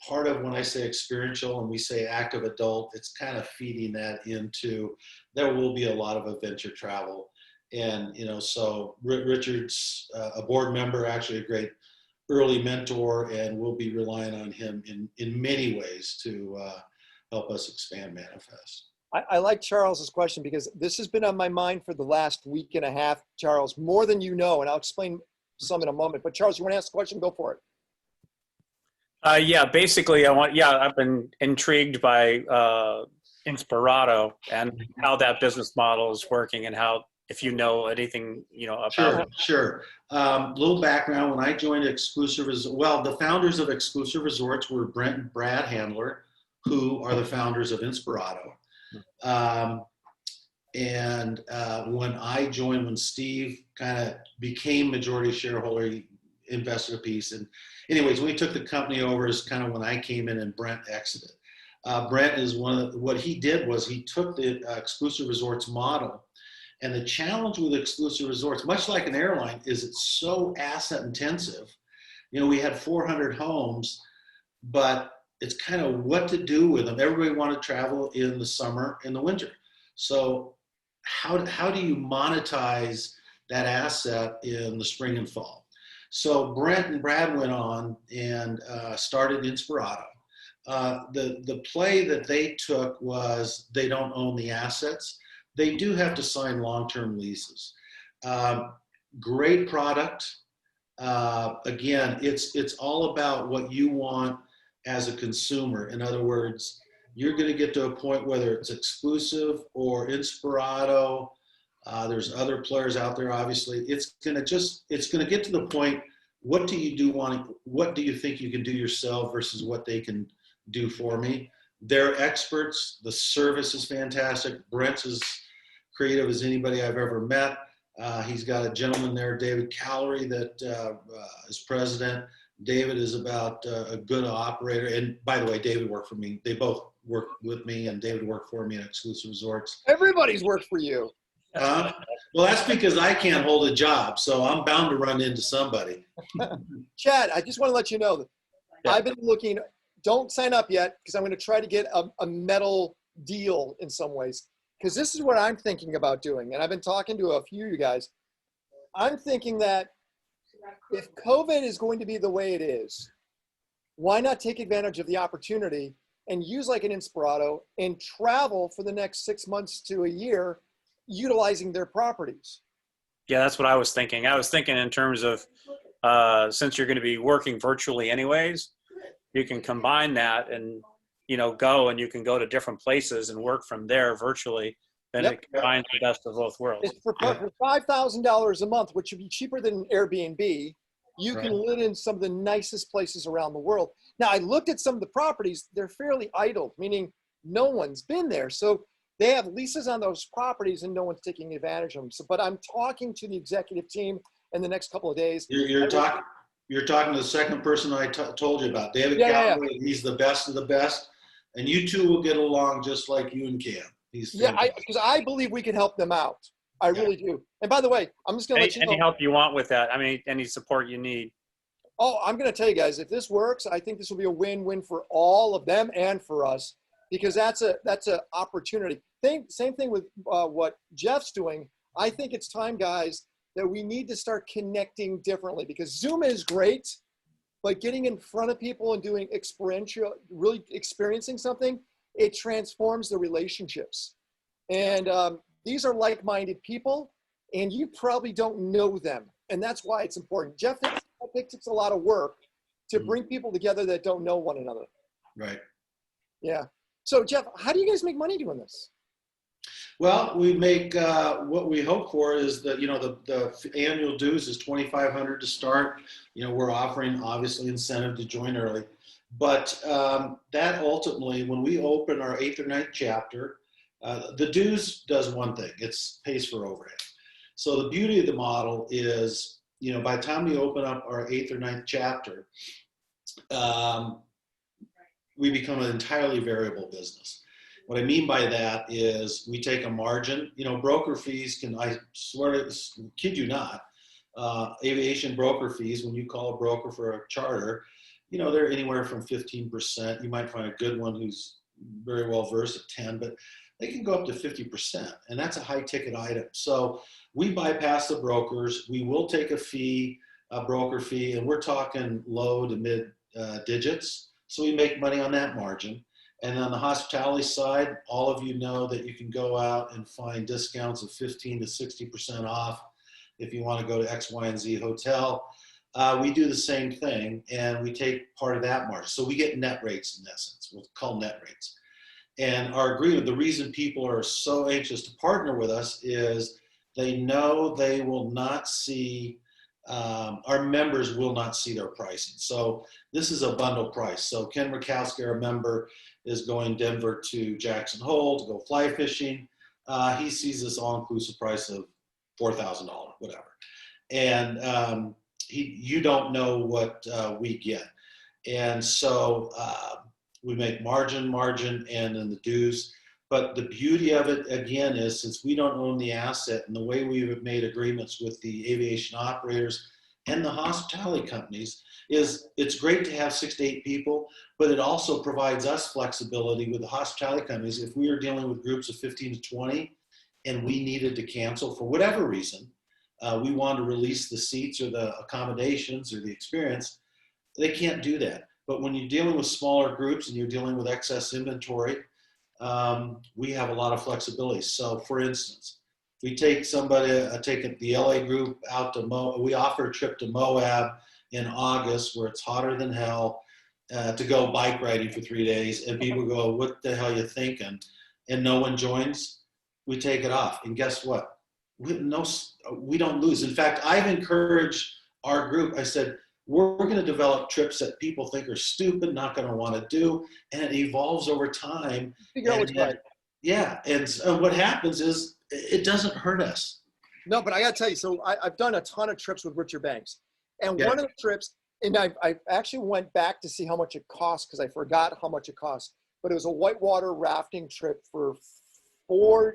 Part of when I say experiential and we say active adult, it's kind of feeding that into, there will be a lot of adventure travel. And, so Richard's a board member, actually a great early mentor, and we'll be relying on him in many ways to help us expand Manifest.
I like Charles's question because this has been on my mind for the last week and a half, Charles, more than you know, and I'll explain some in a moment. But Charles, you want to ask a question? Go for it.
Yeah, basically, I've been intrigued by Inspirato and how that business model is working and how, if you know anything, about it.
Sure. Little background, when I joined Exclusive Resorts, well, the founders of Exclusive Resorts were Brent and Brad Handler, who are the founders of Inspirato. When I joined, when Steve kind of became majority shareholder, he invested a piece. And anyways, we took the company over is kind of when I came in and Brent exited. Brent is what he did was he took the Exclusive Resorts model. And the challenge with Exclusive Resorts, much like an airline, is it's so asset intensive. We had 400 homes, but it's kind of what to do with them. Everybody wanted to travel in the summer and the winter. So how do you monetize that asset in the spring and fall? So Brent and Brad went on and started Inspirato. The play that they took was they don't own the assets. They do have to sign long-term leases. Great product. Again, it's all about what you want as a consumer. In other words, you're going to get to a point, whether it's Exclusive or Inspirato, there's other players out there, obviously. It's going to get to the point, what do you think you can do yourself versus what they can do for me? They're experts. The service is fantastic. Brent's as creative as anybody I've ever met. He's got a gentleman there, David Callery, that is president. David is about a good operator. And by the way, David worked for me. They both worked with me, and David worked for me at Exclusive Resorts.
Everybody's worked for you.
Well, that's because I can't hold a job, so I'm bound to run into somebody.
Chad, I just want to let you know that I've been looking. Don't sign up yet because I'm going to try to get a metal deal in some ways, because this is what I'm thinking about doing. And I've been talking to a few of you guys. I'm thinking that if COVID is going to be the way it is, why not take advantage of the opportunity and use like an Inspirato and travel for the next 6 months to a year utilizing their properties?
Yeah, that's what I was thinking. I was thinking in terms of, since you're going to be working virtually anyways, you can combine that and, go and you can go to different places and work from there virtually. Then it combines the best of both worlds.
It's for $5,000 a month, which would be cheaper than an Airbnb. You can live in some of the nicest places around the world. Now, I looked at some of the properties. They're fairly idle, meaning no one's been there. So they have leases on those properties and no one's taking advantage of them. So, but I'm talking to the executive team in the next couple of days.
You're talking to the second person I told you about, David Callery. He's the best of the best. And you two will get along just like you and Cam. Because
I believe we can help them out. I really do. And by the way, I'm just going to let you know.
Any help you want with that. I mean, any support you need.
Oh, I'm going to tell you guys, if this works, I think this will be a win-win for all of them and for us, because that's a opportunity. Same thing with what Jeff's doing. I think it's time, guys, that we need to start connecting differently, because Zoom is great, but getting in front of people and doing experiential, really experiencing something, it transforms the relationships. And these are like-minded people, and you probably don't know them. And that's why it's important. Jeff, I think it's a lot of work to bring people together that don't know one another.
Right.
Yeah. So Jeff, how do you guys make money doing this?
Well, we make what we hope for is that, the annual dues is $2,500 to start. We're offering obviously incentive to join early, but that ultimately, when we open our 8th or 9th chapter, the dues does one thing: it's pays for overhead. So the beauty of the model is, by the time we open up our 8th or 9th chapter, we become an entirely variable business. What I mean by that is we take a margin. Broker fees I swear to, kid you not, aviation broker fees, when you call a broker for a charter, they're anywhere from 15%. You might find a good one who's very well versed at 10, but they can go up to 50%, and that's a high ticket item. So we bypass the brokers. We will take a fee, a broker fee, and we're talking low to mid digits. So we make money on that margin. And on the hospitality side, all of you know that you can go out and find discounts of 15 to 60% off if you want to go to X, Y, and Z hotel. We do the same thing, and we take part of that margin. So we get net rates in essence. We'll call net rates. And our agreement, the reason people are so anxious to partner with us is they know they will not see, our members will not see their pricing. So this is a bundle price. So Ken Murkowski, our member, is going Denver to Jackson Hole to go fly fishing. He sees this all-inclusive price of $4,000, whatever. And you don't know what we get. And so we make margin, and then the dues. But the beauty of it, again, is since we don't own the asset, and the way we've made agreements with the aviation operators and the hospitality companies is it's great to have 6 to 8 people, but it also provides us flexibility with the hospitality companies. If we are dealing with groups of 15 to 20 and we needed to cancel for whatever reason, we want to release the seats or the accommodations or the experience, they can't do that. But when you're dealing with smaller groups and you're dealing with excess inventory, we have a lot of flexibility. So for instance, we take the LA group out to we offer a trip to Moab in August where it's hotter than hell to go bike riding for 3 days. And people go, what the hell are you thinking? And no one joins. We take it off. And guess what? We don't lose. In fact, I've encouraged our group. I said, we're going to develop trips that people think are stupid, not going to want to do, and it evolves over time.
Figure out what's right.
Yeah, and so what happens is it doesn't hurt us.
No, but I got to tell you, so I've done a ton of trips with Richard Banks, and one of the trips, and I actually went back to see how much it cost because I forgot how much it cost, but it was a whitewater rafting trip for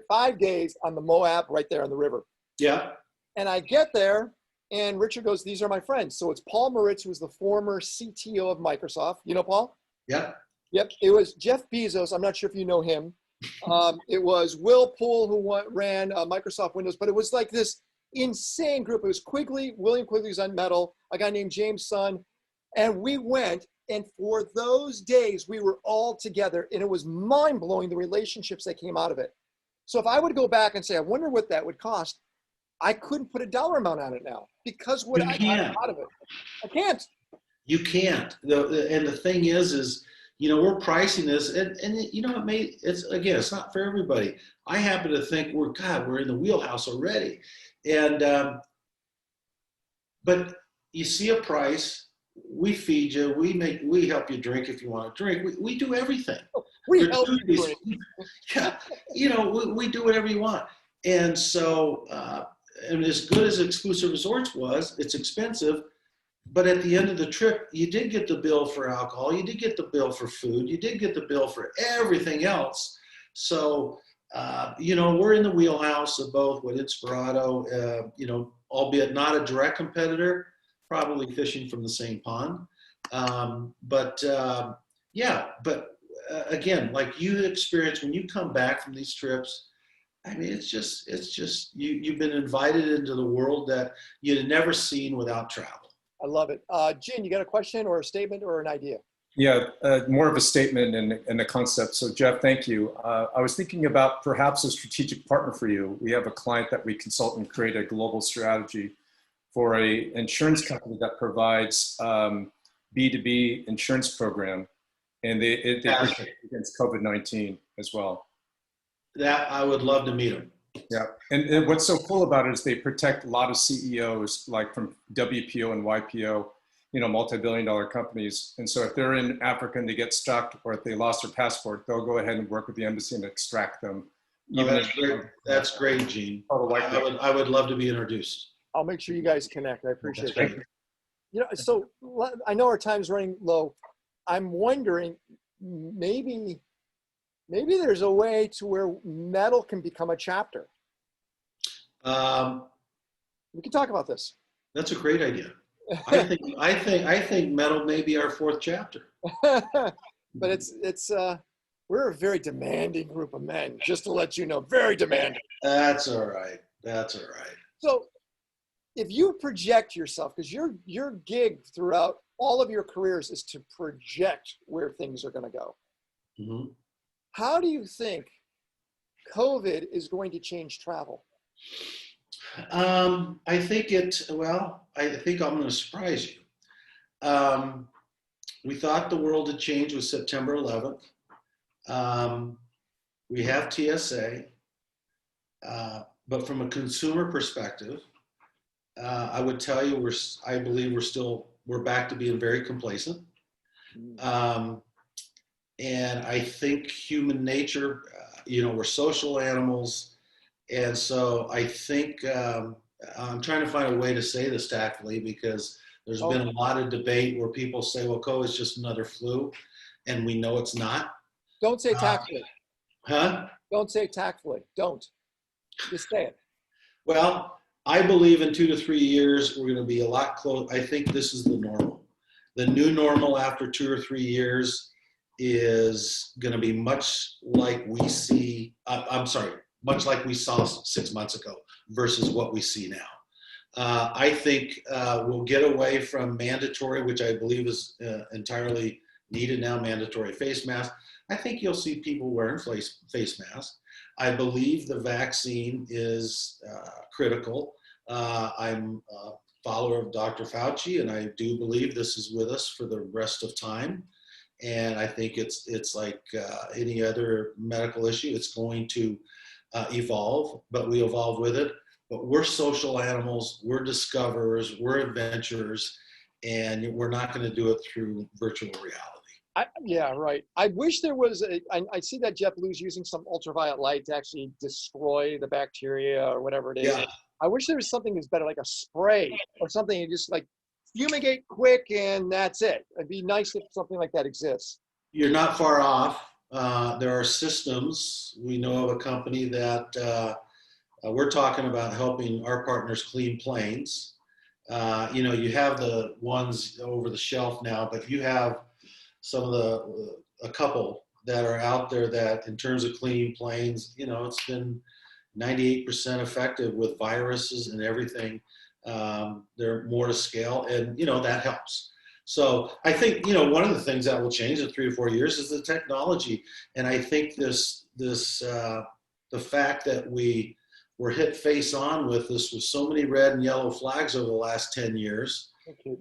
5 days on the Moab right there on the river.
Yeah.
And I get there, and Richard goes, these are my friends. So it's Paul Moritz, who was the former CTO of Microsoft. You know Paul?
Yeah.
Yep. It was Jeff Bezos. I'm not sure if you know him. It was Will Poole, who ran Microsoft Windows. But it was like this insane group. It was William Quigley was on metal, a guy named James Sun. And we went, and for those days, we were all together. And it was mind-blowing, the relationships that came out of it. So if I would go back and say, I wonder what that would cost, I couldn't put a dollar amount on it now because what I got out of it. I can't.
You can't. And the thing is, we're pricing this, and it's not for everybody. I happen to think we're in the wheelhouse already. And, but you see a price, we feed you, we help you drink if you want to drink. We do everything.
We help you drink.
Yeah, we do whatever you want. And so, and as good as Exclusive Resorts was, it's expensive, but at the end of the trip, you did get the bill for alcohol, you did get the bill for food, you did get the bill for everything else. So, we're in the wheelhouse of both with Inspirato, albeit not a direct competitor, probably fishing from the same pond. Again, like you experience when you come back from these trips, I mean, it's just you've been invited into the world that you'd have never seen without travel.
I love it. Gene, you got a question or a statement or an idea?
Yeah, more of a statement and a concept. So Jeff, thank you. I was thinking about perhaps a strategic partner for you. We have a client that we consult and create a global strategy for a insurance company that provides B2B insurance program, and they protect against COVID-19 as well.
That I would love to meet them.
Yeah, and what's so cool about it is they protect a lot of CEOs, like from WPO and YPO, multi-billion-dollar companies. And so if they're in Africa and they get stuck, or if they lost their passport, they'll go ahead and work with the embassy and extract them.
That's great, Gene. I would love to be introduced.
I'll make sure you guys connect. I appreciate it. So I know our time's running low. I'm wondering, maybe Maybe there's a way to where metal can become a chapter.
Um,
We can talk about this.
that's a great idea. I think metal may be our fourth chapter.
But we're a very demanding group of men, just to let you know, very demanding.
That's all right. That's all right.
So if you project yourself, because your gig throughout all of your careers is to project where things are going to go.
Mm-hmm.
How do you think COVID is going to change travel?
I think I think I'm going to surprise you. We thought the world had changed with September 11th. We have TSA, but from a consumer perspective, I would tell you I believe we're back to being very complacent. And I think human nature, we're social animals. And so I think I'm trying to find a way to say this tactfully, because there's been a lot of debate where people say, well, COVID is just another flu, and we know it's not.
Don't say tactfully.
Huh?
Don't say tactfully. Don't. Just say it.
Well, I believe in 2 to 3 years, we're going to be a lot close. I think this is the normal. The new normal after 2 or 3 years is going to be much like we saw 6 months ago versus what we see now. I think we'll get away from mandatory, which I believe is entirely needed now, mandatory face mask. I think you'll see people wearing face masks. I believe the vaccine is critical. I'm a follower of Dr. Fauci, and I do believe this is with us for the rest of time. And I think it's like any other medical issue. It's going to evolve, but we evolve with it. But we're social animals, we're discoverers, we're adventurers, and we're not going to do it through virtual reality.
Yeah, right. I wish there was I see that Jetblue is using some ultraviolet light to actually destroy the bacteria or whatever it is.
Yeah.
I wish there was something that's better, like a spray or something, you just like fumigate quick and that's it. It'd be nice if something like that exists.
You're not far off. There are systems. We know of a company that we're talking about helping our partners clean planes. You have the ones over the shelf now, but you have a couple that are out there that in terms of cleaning planes, it's been 98% effective with viruses and everything. They're more to scale, and that helps. So I think one of the things that will change in 3 or 4 years is the technology, and I think the fact that we were hit face on with this with so many red and yellow flags over the last 10 years,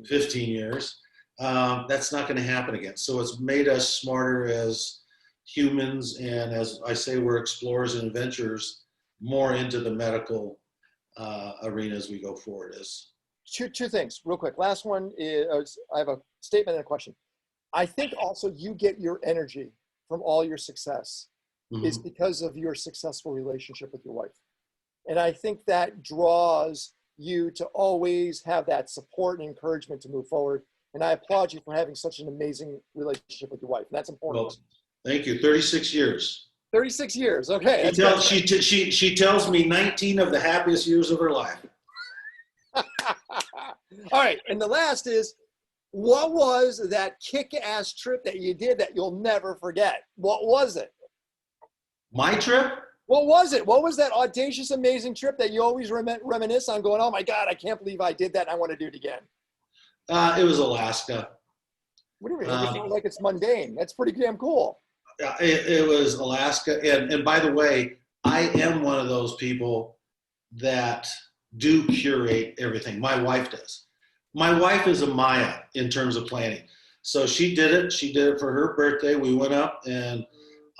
15 years, that's not going to happen again. So it's made us smarter as humans, and as I say, we're explorers and adventurers more into the medical arena as we go forward.
Two things real quick. Last one is, I have a statement and a question. I think also you get your energy from all your success is because of your successful relationship with your wife. And I think that draws you to always have that support and encouragement to move forward. And I applaud you for having such an amazing relationship with your wife. That's important.
Well, thank you. 36 years.
36 years. Okay.
She tells me 19 of the happiest years of her life.
All right. And the last is, what was that kick-ass trip that you did that you'll never forget? What was it?
My trip?
What was it? What was that audacious, amazing trip that you always reminisce on going, oh my God, I can't believe I did that. And I want to do it again.
It was Alaska.
What do you mean? It's not like it's mundane. That's pretty damn cool.
It was Alaska. And by the way, I am one of those people that do curate everything. My wife does. My wife is a Maya in terms of planning. So she did it. She did it for her birthday. We went up, and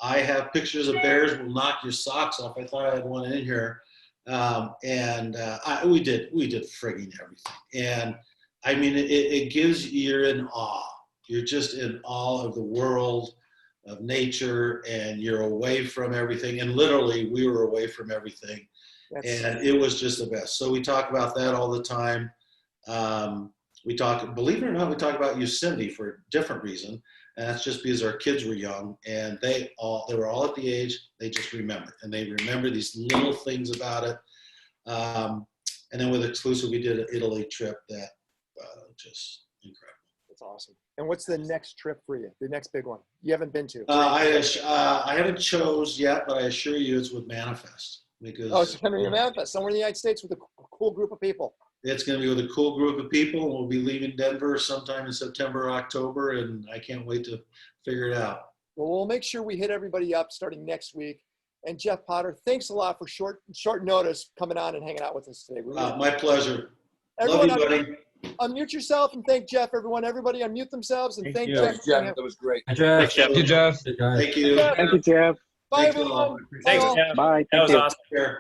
I have pictures of bears will knock your socks off. I thought I had one in here. We did frigging everything. And I mean, it gives you're in awe. You're just in awe of the world, of nature, and you're away from everything. And literally, we were away from everything. And it was just the best. So we talk about that all the time. we talk, believe it or not, we talk about Yosemite for a different reason. And that's just because our kids were young and they were all at the age, they just remember. And they remember these little things about it. And then with Exclusive, we did an Italy trip that just incredible.
That's awesome. And what's the next trip for you? The next big one you haven't been to?
I haven't chose yet, but I assure you it's with Manifest. Because
it's going to be a Manifest, somewhere in the United States with a cool group of people.
it's going to be with a cool group of people. We'll be leaving Denver sometime in September or October, and I can't wait to figure it out.
Well, we'll make sure we hit everybody up starting next week. And Jeff Potter, thanks a lot for short notice coming on and hanging out with us today.
My pleasure.
Everyone,
Love you, buddy.
Unmute yourself and thank Jeff. Everyone, everybody unmute themselves and thank Jeff.
Thanks, Jeff. That was great.
Hi, Jeff.
Thanks, Jeff.
Thank you, Jeff.
Thank you.
Jeff.
Thank you, Jeff.
Bye,
Thanks,
everyone.
all.
Thanks,
Bye all.
Jeff.
Bye.
That was
Thank you.
awesome.
Sure.